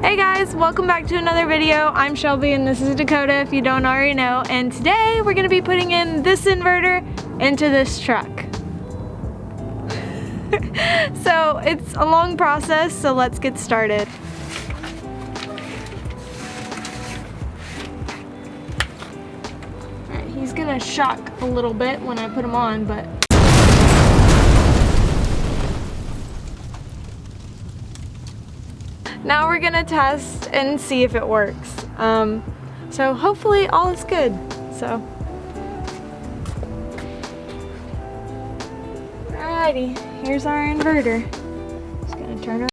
Hey guys, welcome back to another video. I'm Shelby and this is Dakota if you don't already know, and today we're going to be putting in this inverter into this truck. So it's a long process, so let's get started. Alright, he's going to shock a little bit when I put him on, but now we're gonna test and see if it works. So hopefully all is good. So, alrighty, here's our inverter. Just gonna turn it.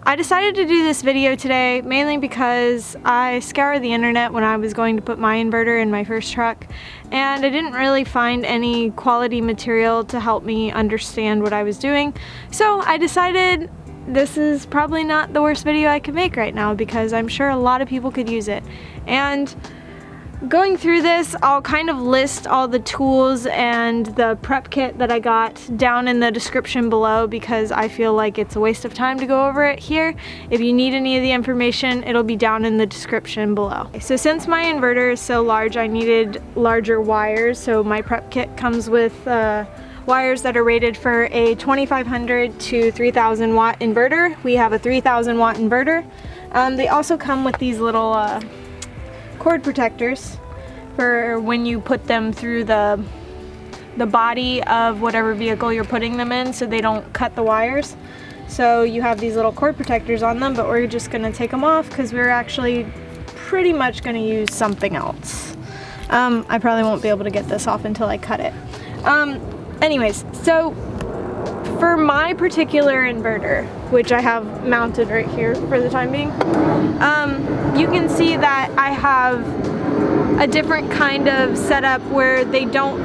I decided to do this video today mainly because I scoured the internet when I was going to put my inverter in my first truck, and I didn't really find any quality material to help me understand what I was doing. So I decided this is probably not the worst video I could make right now because I'm sure a lot of people could use it. And going through this, I'll kind of list all the tools and the prep kit that I got down in the description below because I feel like it's a waste of time to go over it here. If you need any of the information, it'll be down in the description below. So since my inverter is so large, I needed larger wires. So my prep kit comes with wires that are rated for a 2500 to 3000 watt inverter. We have a 3000 watt inverter. They also come with these little cord protectors for when you put them through the body of whatever vehicle you're putting them in so they don't cut the wires. So you have these little cord protectors on them, but we're just gonna take them off because we're actually pretty much gonna use something else. I probably won't be able to get this off until I cut it. Anyways, so for my particular inverter, which I have mounted right here for the time being, you can see that I have a different kind of setup where they don't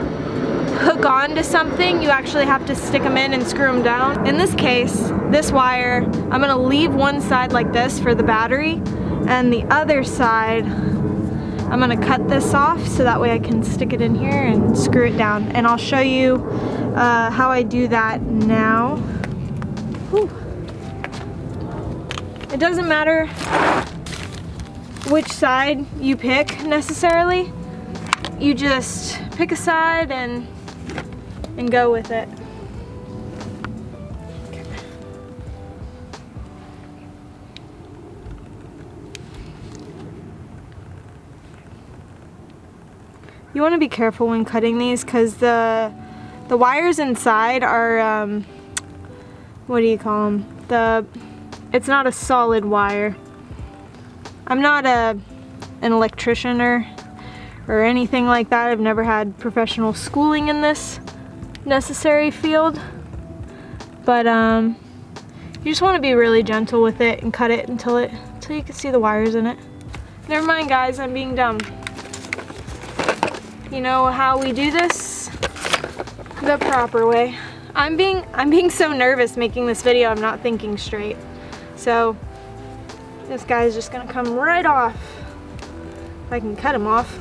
hook on to something. You actually have to stick them in and screw them down. In this case, this wire, I'm gonna leave one side like this for the battery, and the other side, I'm gonna cut this off so that way I can stick it in here and screw it down. And I'll show you how I do that now. Whew. It doesn't matter which side you pick necessarily. You just pick a side and go with it. Okay. You want to be careful when cutting these because the wires inside are what do you call them? It's not a solid wire. I'm not an electrician or anything like that. I've never had professional schooling in this necessary field. But you just want to be really gentle with it and cut it until you can see the wires in it. Never mind guys, I'm being dumb. You know how we do this? The proper way. I'm being so nervous making this video, I'm not thinking straight. So this guy's just gonna come right off. If I can cut him off.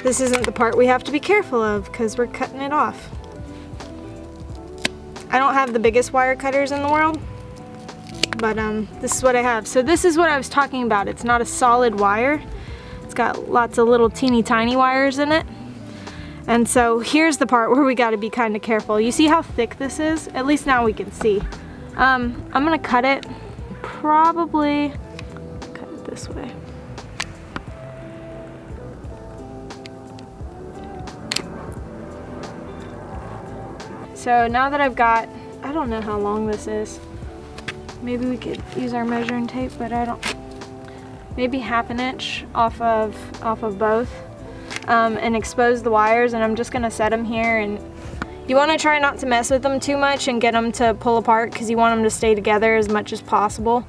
This isn't the part we have to be careful of because we're cutting it off. I don't have the biggest wire cutters in the world, but this is what I have. So this is what I was talking about. It's not a solid wire. It's got lots of little teeny tiny wires in it. And so here's the part where we got to be kind of careful. You see how thick this is? At least now we can see. I'm gonna cut it, probably cut it this way. So now that I've got, I don't know how long this is. Maybe we could use our measuring tape, but I don't. Maybe ½ an inch off of both. And expose the wires, and I'm just gonna set them here, and You want to try not to mess with them too much and get them to pull apart because you want them to stay together as much as possible.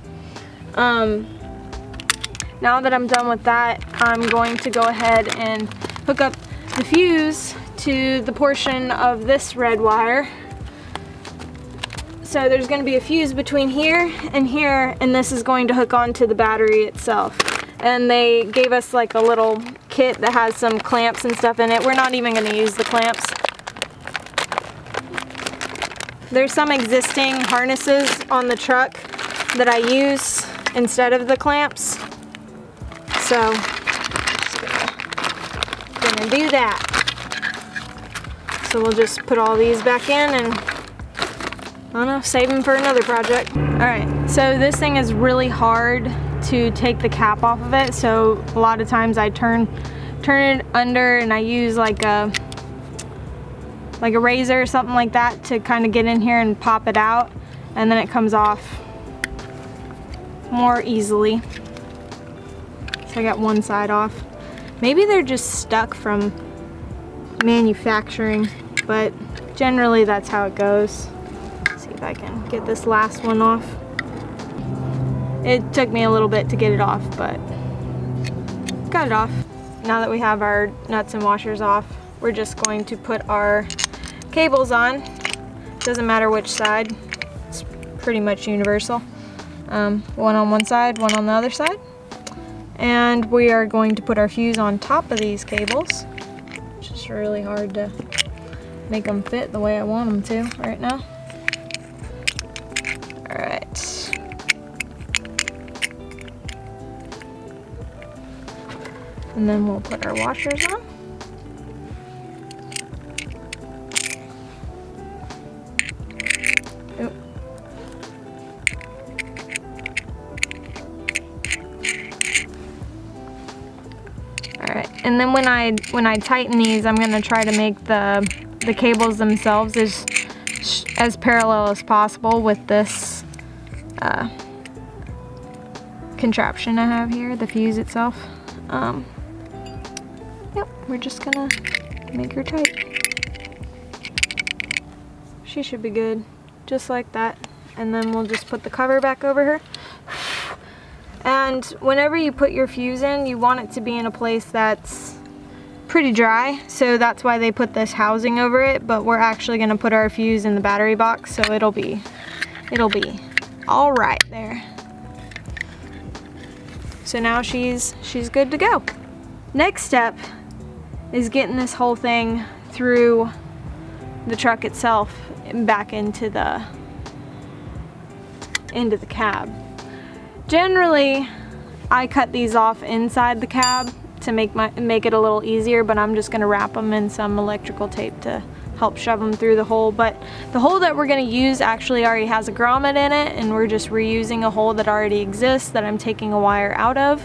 Now that I'm done with that, I'm going to go ahead and hook up the fuse to the portion of this red wire. So there's going to be a fuse between here, and this is going to hook onto the battery itself. And they gave us like a little kit that has some clamps and stuff in it. We're not even going to use the clamps. There's some existing harnesses on the truck that I use instead of the clamps. So, gonna do that. So we'll just put all these back in and, I don't know, save them for another project. Alright, so this thing is really hard to take the cap off of it, so a lot of times I turn it under and I use like a razor or something like that to kind of get in here and pop it out, and then it comes off more easily. So I got one side off. Maybe they're just stuck from manufacturing, but generally that's how it goes. Let's see if I can get this last one off. It took me a little bit to get it off, but got it off. Now that we have our nuts and washers off, we're just going to put our cables on. Doesn't matter which side, it's pretty much universal. One on one side, one on the other side. And we are going to put our fuse on top of these cables. It's just really hard to make them fit the way I want them to right now. Alright. And then we'll put our washers on. And then when I tighten these, I'm gonna try to make the cables themselves as parallel as possible with this contraption I have here, the fuse itself. Yep, we're just gonna make her tight. She should be good, just like that. And then we'll just put the cover back over her. And whenever you put your fuse in, you want it to be in a place that's pretty dry, so that's why they put this housing over it, but we're actually going to put our fuse in the battery box, so it'll be all right there. So now she's good to go. Next step is getting this whole thing through the truck itself and back into the cab. Generally, I cut these off inside the cab to make it a little easier, but I'm just gonna wrap them in some electrical tape to help shove them through the hole. But the hole that we're gonna use actually already has a grommet in it, and we're just reusing a hole that already exists that I'm taking a wire out of.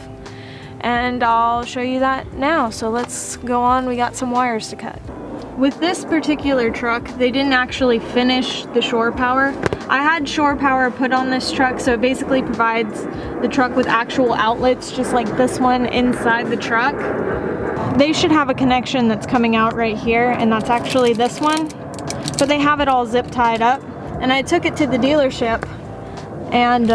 And I'll show you that now. So let's go on, we got some wires to cut. With this particular truck, they didn't actually finish the shore power. I had shore power put on this truck, so it basically provides the truck with actual outlets, just like this one inside the truck. They should have a connection that's coming out right here, and that's actually this one. But they have it all zip tied up. And I took it to the dealership, and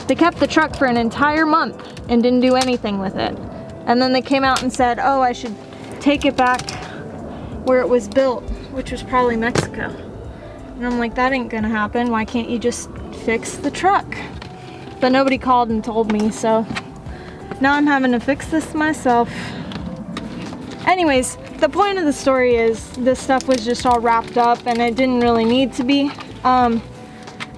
they kept the truck for an entire month and didn't do anything with it. And then they came out and said, oh, I should take it back where it was built, which was probably Mexico. And I'm like, that ain't gonna happen. Why can't you just fix the truck? But nobody called and told me, so now I'm having to fix this myself. Anyways, the point of the story is this stuff was just all wrapped up and it didn't really need to be.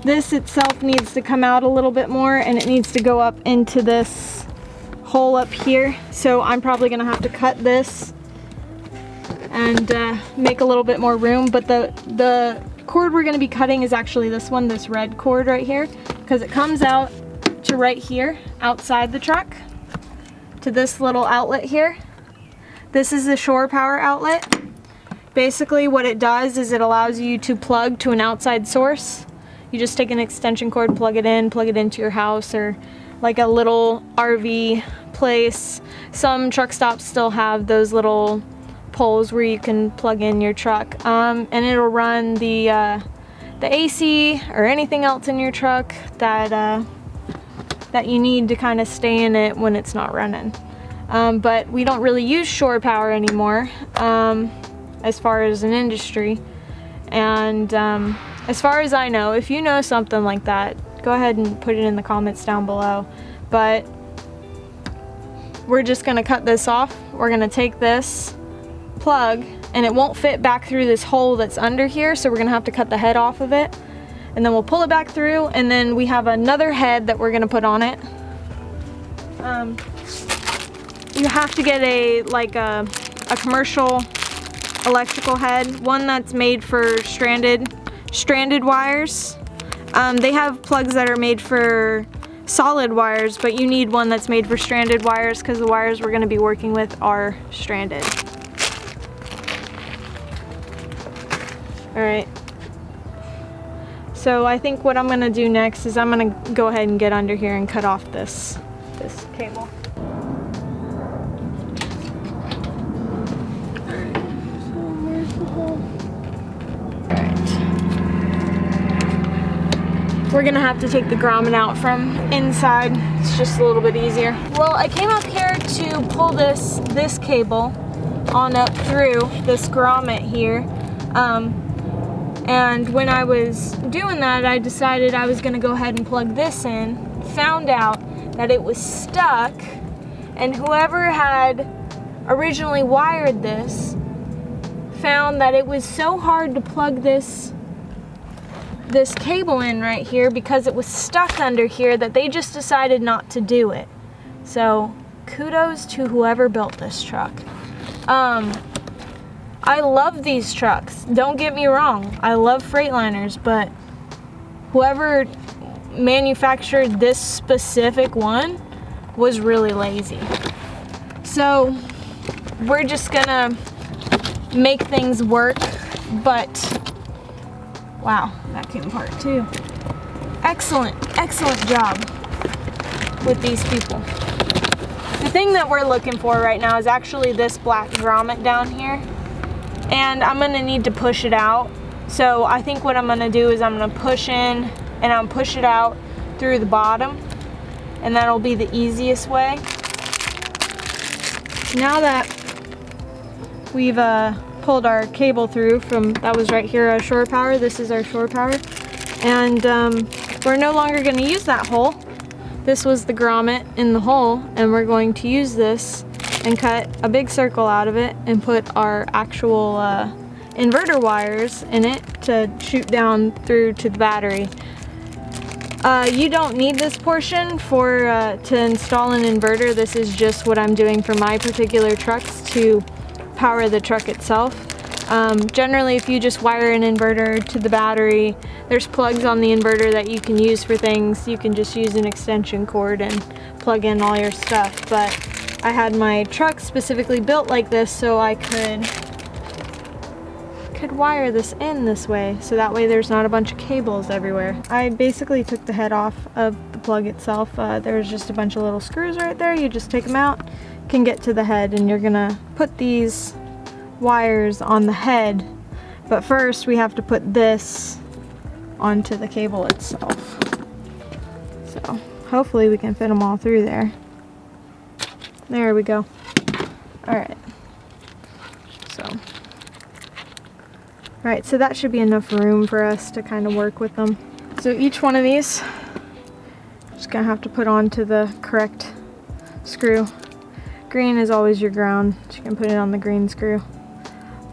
This itself needs to come out a little bit more, and it needs to go up into this hole up here. So I'm probably gonna have to cut this and make a little bit more room. But the cord we're gonna be cutting is actually this one, this red cord right here, because it comes out to right here outside the truck to this little outlet here. This is the shore power outlet. Basically what it does is it allows you to plug to an outside source. You just take an extension cord, plug it into your house or like a little RV place. Some truck stops still have those little poles where you can plug in your truck, and it'll run the AC or anything else in your truck that you need to kind of stay in it when it's not running. But we don't really use shore power anymore as far as an industry. And as far as I know, if you know something like that, go ahead and put it in the comments down below. But we're just gonna cut this off. We're gonna take this plug, and it won't fit back through this hole that's under here, so we're gonna have to cut the head off of it. And then we'll pull it back through, and then we have another head that we're gonna put on it. You have to get a commercial electrical head, one that's made for stranded wires. They have plugs that are made for solid wires, but you need one that's made for stranded wires because the wires we're going to be working with are stranded. Alright, so I think what I'm going to do next is I'm going to go ahead and get under here and cut off this cable. We're gonna have to take the grommet out from inside. It's just a little bit easier. Well, I came up here to pull this cable on up through this grommet here. And when I was doing that, I decided I was gonna go ahead and plug this in. Found out that it was stuck, and whoever had originally wired this found that it was so hard to plug this cable in right here because it was stuck under here that they just decided not to do it. So kudos to whoever built this truck. I love these trucks, don't get me wrong, I love Freightliners, but whoever manufactured this specific one was really lazy. So we're just gonna make things work, but wow, that came apart too. Excellent job with these people. The thing that we're looking for right now is actually this black grommet down here. And I'm gonna need to push it out. So I think what I'm gonna do is I'm gonna push in and I'll push it out through the bottom. And that'll be the easiest way. Now that we've pulled our cable through from, that was right here, our shore power. This is our shore power. And we're no longer going to use that hole. This was the grommet in the hole, and we're going to use this and cut a big circle out of it and put our actual inverter wires in it to shoot down through to the battery. You don't need this portion to install an inverter. This is just what I'm doing for my particular trucks to power the truck itself. Generally, if you just wire an inverter to the battery, there's plugs on the inverter that you can use for things. You can just use an extension cord and plug in all your stuff. But I had my truck specifically built like this so I could wire this in this way, so that way there's not a bunch of cables everywhere. I basically took the head off of the plug itself. There's just a bunch of little screws right there. You just take them out, can get to the head, and you're gonna put these wires on the head, but first we have to put this onto the cable itself. So hopefully we can fit them all through there. There we go. Alright, so that should be enough room for us to kind of work with them. So each one of these, just gonna have to put onto the correct screw. Green is always your ground, so you can put it on the green screw.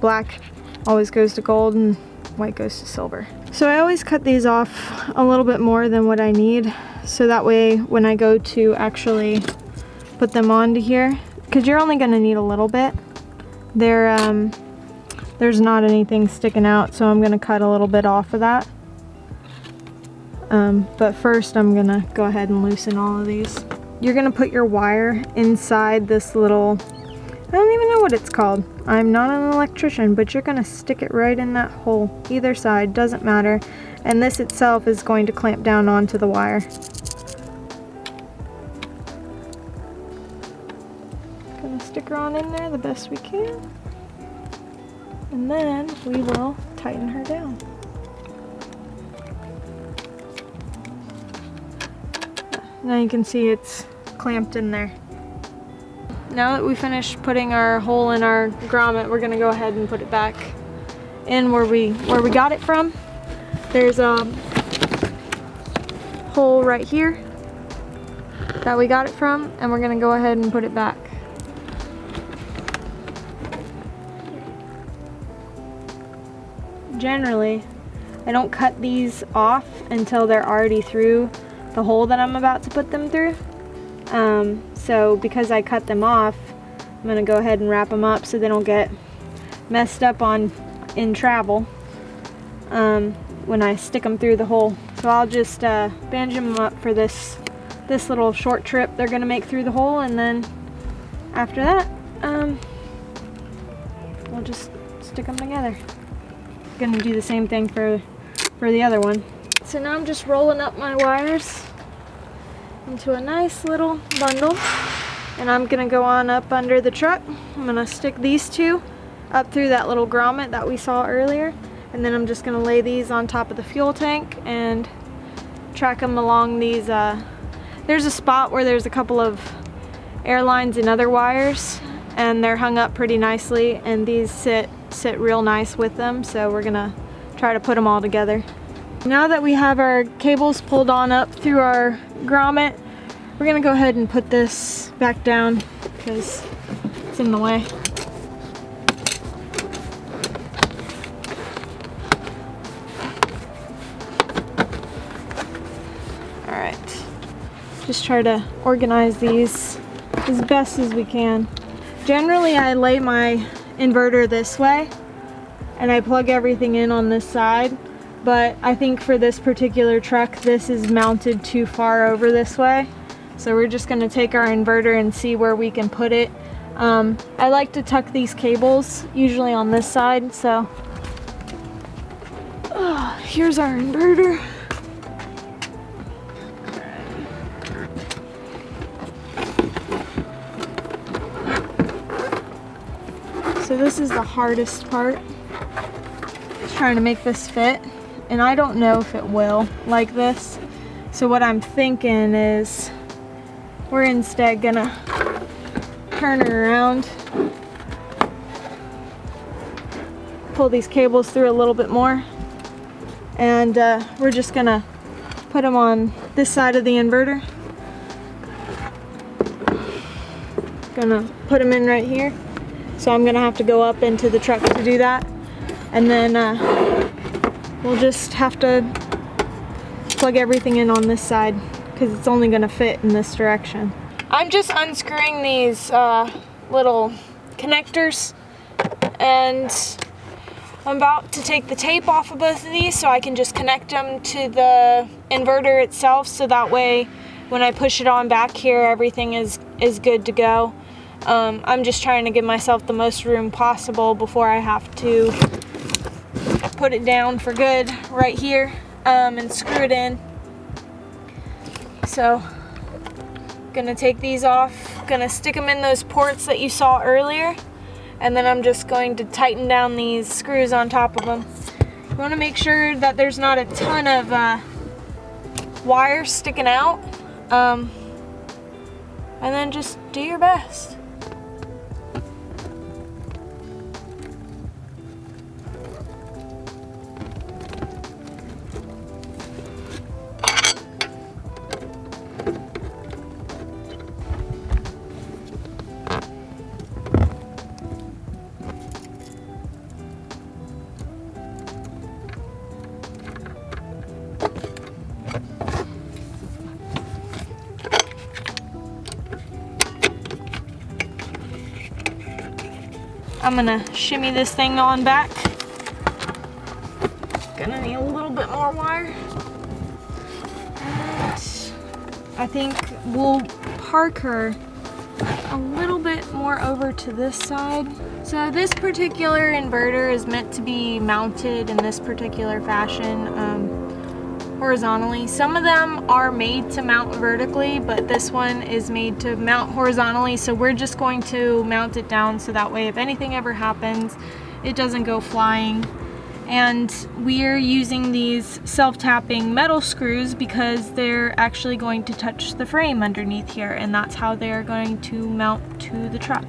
Black always goes to gold, and white goes to silver. So I always cut these off a little bit more than what I need, so that way when I go to actually put them onto here, because you're only gonna need a little bit, there's not anything sticking out, so I'm gonna cut a little bit off of that. But first I'm gonna go ahead and loosen all of these. You're gonna put your wire inside this little, I don't even know what it's called. I'm not an electrician, but you're gonna stick it right in that hole. Either side, doesn't matter. And this itself is going to clamp down onto the wire. Gonna stick her on in there the best we can. And then we will tighten her down. Now you can see it's clamped in there. Now that we finished putting our hole in our grommet, we're gonna go ahead and put it back in where we got it from. There's a hole right here that we got it from, and we're gonna go ahead and put it back. Generally, I don't cut these off until they're already through the hole that I'm about to put them through. So because I cut them off, I'm gonna go ahead and wrap them up so they don't get messed up in travel when I stick them through the hole. So I'll just bandage them up for this little short trip they're gonna make through the hole, and then after that, we'll just stick them together. Gonna do the same thing for the other one. So now I'm just rolling up my wires into a nice little bundle, and I'm gonna go on up under the truck. I'm gonna stick these two up through that little grommet that we saw earlier, and then I'm just gonna lay these on top of the fuel tank and track them along these. There's a spot where there's a couple of air lines and other wires, and they're hung up pretty nicely, and these sit real nice with them, so we're gonna try to put them all together. Now that we have our cables pulled on up through our grommet, we're gonna go ahead and put this back down because it's in the way. Alright, just try to organize these as best as we can. Generally, I lay my inverter this way and I plug everything in on this side, but I think for this particular truck this is mounted too far over this way, so we're just going to take our inverter and see where we can put it. I like to tuck these cables usually on this side, so here's our inverter. So this is the hardest part, just trying to make this fit, and I don't know if it will like this. So what I'm thinking is we're instead gonna turn it around, pull these cables through a little bit more, and we're just gonna put them on this side of the inverter. Gonna put them in right here. So I'm gonna have to go up into the truck to do that, and then we'll just have to plug everything in on this side because it's only gonna fit in this direction. I'm just unscrewing these little connectors, and I'm about to take the tape off of both of these so I can just connect them to the inverter itself, so that way when I push it on back here everything is good to go. I'm just trying to give myself the most room possible before I have to put it down for good right here and screw it in. So gonna take these off, gonna stick them in those ports that you saw earlier, and then I'm just going to tighten down these screws on top of them. You want to make sure that there's not a ton of wire sticking out, and then just do your best. I'm gonna shimmy this thing on back. Gonna need a little bit more wire. And I think we'll park her a little bit more over to this side. So this particular inverter is meant to be mounted in this particular fashion, horizontally. Some of them are made to mount vertically, but this one is made to mount horizontally, so we're just going to mount it down so that way if anything ever happens it doesn't go flying. And we're using these self-tapping metal screws because they're actually going to touch the frame underneath here, and that's how they're going to mount to the truck.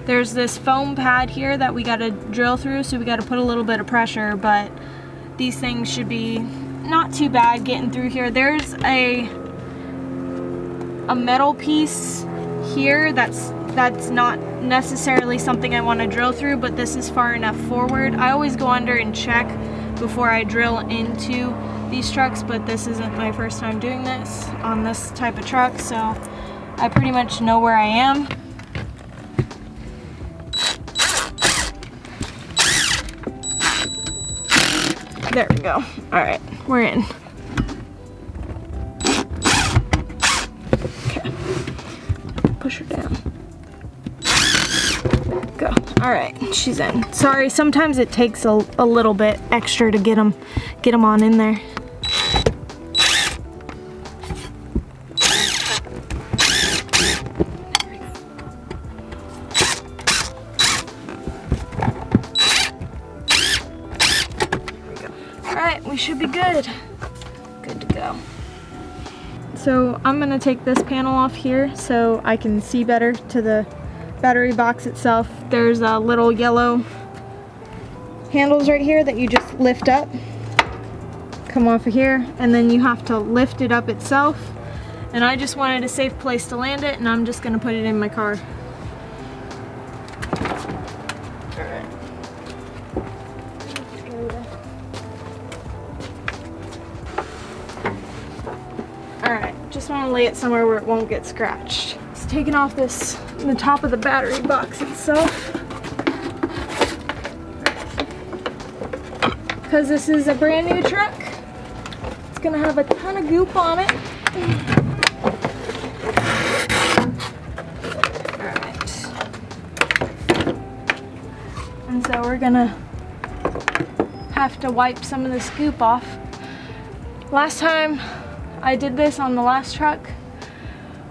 There's this foam pad here that we got to drill through, so we got to put a little bit of pressure, but these things should be not too bad getting through here. There's a metal piece here that's not necessarily something I want to drill through, but this is far enough forward. I always go under and check before I drill into these trucks, but this isn't my first time doing this on this type of truck, so I pretty much know where I am. There we go. All right, we're in. Okay, push her down. Go. All right, she's in. Sorry, sometimes it takes a little bit extra to get them on in there. Alright, we should be good. Good to go. So I'm gonna take this panel off here so I can see better to the battery box itself. There's a little yellow handles right here that you just lift up, come off of here, and then you have to lift it up itself. And I just wanted a safe place to land it, and I'm just gonna put it in my car. Just want to lay it somewhere where it won't get scratched. It's taking off the top of the battery box itself, because this is a brand new truck. It's gonna have a ton of goop on it. Alright. And so we're gonna have to wipe some of this goop off. Last time I did this on the last truck,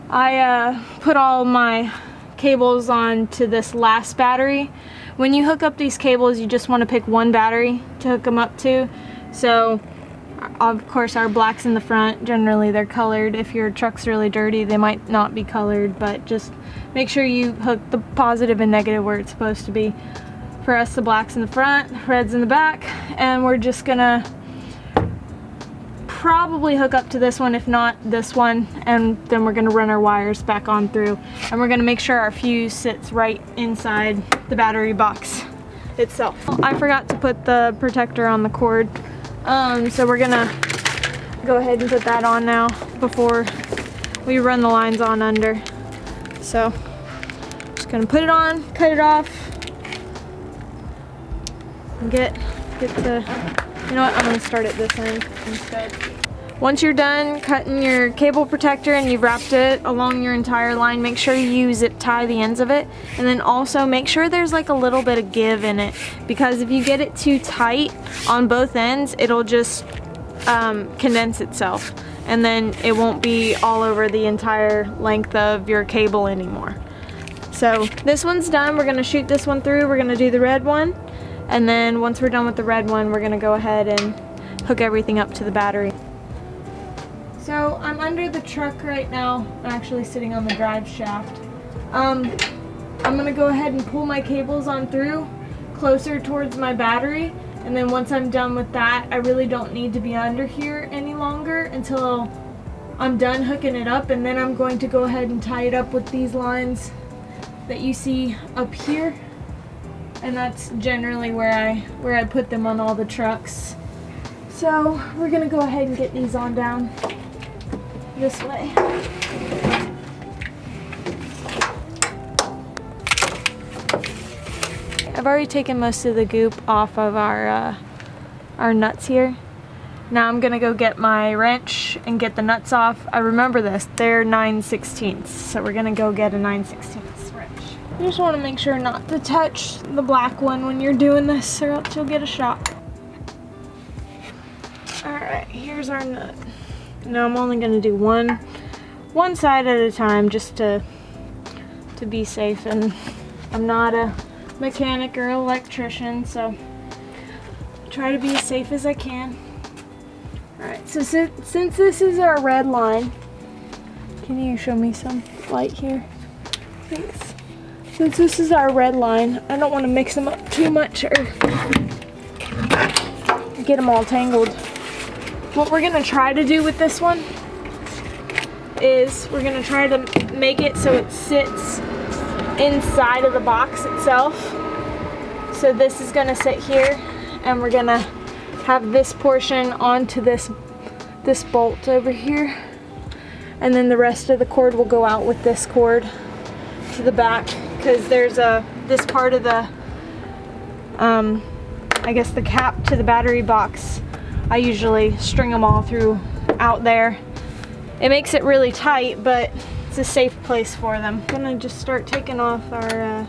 I put all my cables onto this last battery. When you hook up these cables, you just want to pick one battery to hook them up to. So of course our black's in the front. Generally they're colored. If your truck's really dirty, they might not be colored, but just make sure you hook the positive and negative where it's supposed to be. For us, the black's in the front, red's in the back, and we're just gonna probably hook up to this one, if not this one, and then we're going to run our wires back on through, and we're going to make sure our fuse sits right inside the battery box itself. I forgot to put the protector on the cord, so we're gonna go ahead and put that on now before we run the lines on under. So just gonna put it on, cut it off, and get to, you know what, I'm gonna start at this end instead. Once you're done cutting your cable protector and you've wrapped it along your entire line, make sure you zip tie the ends of it, and then also make sure there's like a little bit of give in it, because if you get it too tight on both ends, it'll just condense itself, and then it won't be all over the entire length of your cable anymore. So this one's done. We're gonna shoot this one through. We're gonna do the red one, and then once we're done with the red one, we're gonna go ahead and hook everything up to the battery. So I'm under the truck right now. I'm actually sitting on the drive shaft. I'm gonna go ahead and pull my cables on through closer towards my battery, and then once I'm done with that, I really don't need to be under here any longer until I'm done hooking it up, and then I'm going to go ahead and tie it up with these lines that you see up here, and that's generally where I put them on all the trucks. So we're gonna go ahead and get these on down this way. I've already taken most of the goop off of our nuts here. Now I'm gonna go get my wrench and get the nuts off. I remember this, they're 9/16, so we're gonna go get a 9/16 wrench. You just wanna make sure not to touch the black one when you're doing this, or else you'll get a shock. Alright, here's our nut. Now I'm only gonna do one side at a time, just to be safe, and I'm not a mechanic or electrician, so try to be as safe as I can. Alright, so since this is our red line, can you show me some light here? Thanks. Since this is our red line, I don't want to mix them up too much or get them all tangled. What we're going to try to do with this one is we're going to try to make it so it sits inside of the box itself. So this is going to sit here, and we're going to have this portion onto this bolt over here, and then the rest of the cord will go out with this cord to the back, because there's this part of the I guess the cap to the battery box. I usually string them all through out there. It makes it really tight, but it's a safe place for them. I'm gonna just start taking off our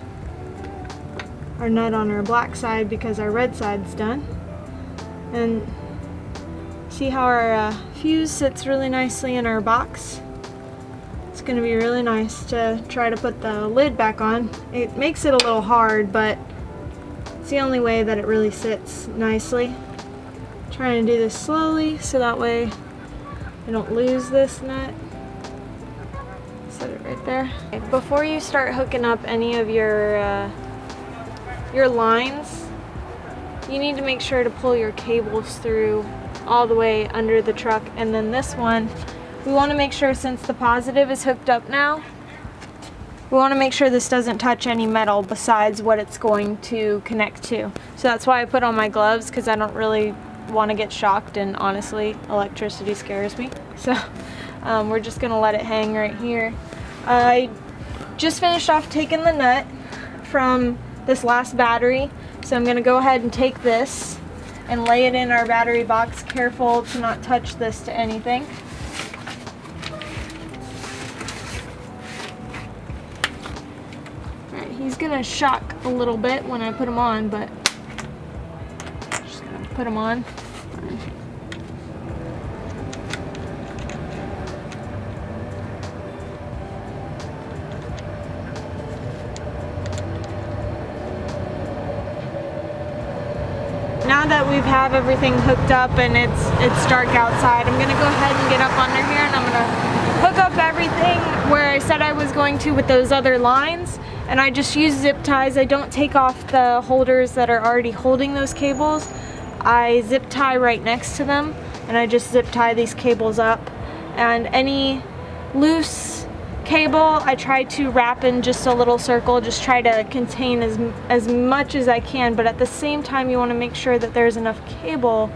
nut on our black side because our red side's done. And see how our fuse sits really nicely in our box? It's gonna be really nice to try to put the lid back on. It makes it a little hard, but it's the only way that it really sits nicely. Trying to do this slowly so that way I don't lose this nut. Set it right there. Before you start hooking up any of your lines, you need to make sure to pull your cables through all the way under the truck. And then this one, we want to make sure, since the positive is hooked up now, we want to make sure this doesn't touch any metal besides what it's going to connect to. So that's why I put on my gloves, because I don't really want to get shocked, and honestly, electricity scares me. So we're just going to let it hang right here. I just finished off taking the nut from this last battery, so I'm going to go ahead and take this and lay it in our battery box. Careful to not touch this to anything. Alright, he's going to shock a little bit when I put him on, but I'm just going to put him on. Now that we have everything hooked up and it's dark outside, I'm gonna go ahead and get up under here, and I'm gonna hook up everything where I said I was going to with those other lines. And I just use zip ties. I don't take off the holders that are already holding those cables. I zip tie right next to them, and I just zip tie these cables up. And any loose cable I try to wrap in just a little circle, just try to contain as much as I can, but at the same time you want to make sure that there's enough cable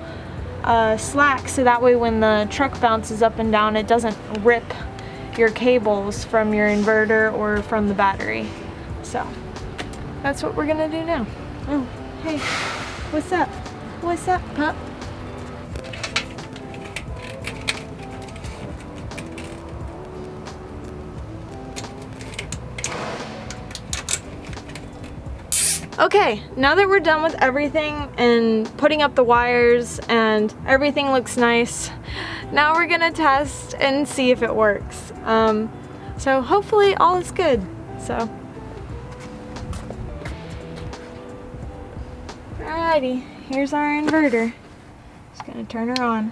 slack, so that way when the truck bounces up and down it doesn't rip your cables from your inverter or from the battery. So that's what we're gonna do now. Oh, hey, what's up? What's up, pup? Okay, now that we're done with everything and putting up the wires and everything looks nice, now we're gonna test and see if it works. So hopefully all is good. So, alrighty, here's our inverter. Just gonna turn her on.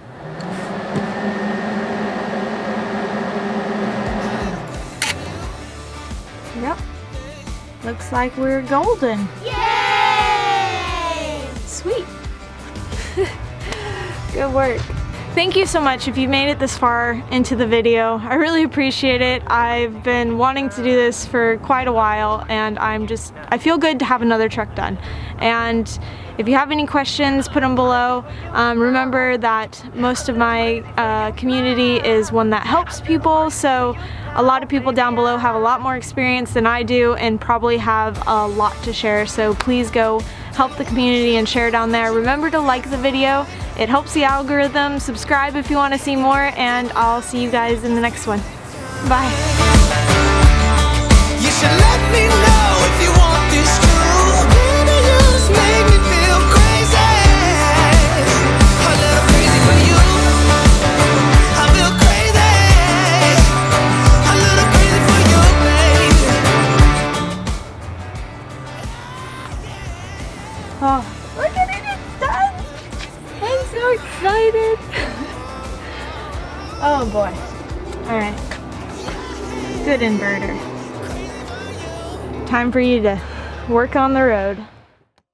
Yep. Looks like we're golden. Yay! Sweet. Good work. Thank you so much if you made it this far into the video. I really appreciate it. I've been wanting to do this for quite a while, and I feel good to have another truck done. And if you have any questions, put them below. Remember that most of my community is one that helps people, so a lot of people down below have a lot more experience than I do and probably have a lot to share, so please go help the community and share down there. Remember to like the video. It helps the algorithm. Subscribe if you want to see more, and I'll see you guys in the next one. Bye. You should let me know if you want this true. Baby, you just make me feel crazy. A little crazy for you. I feel crazy. A little crazy for you, baby. Good inverter. Time for you to work on the road.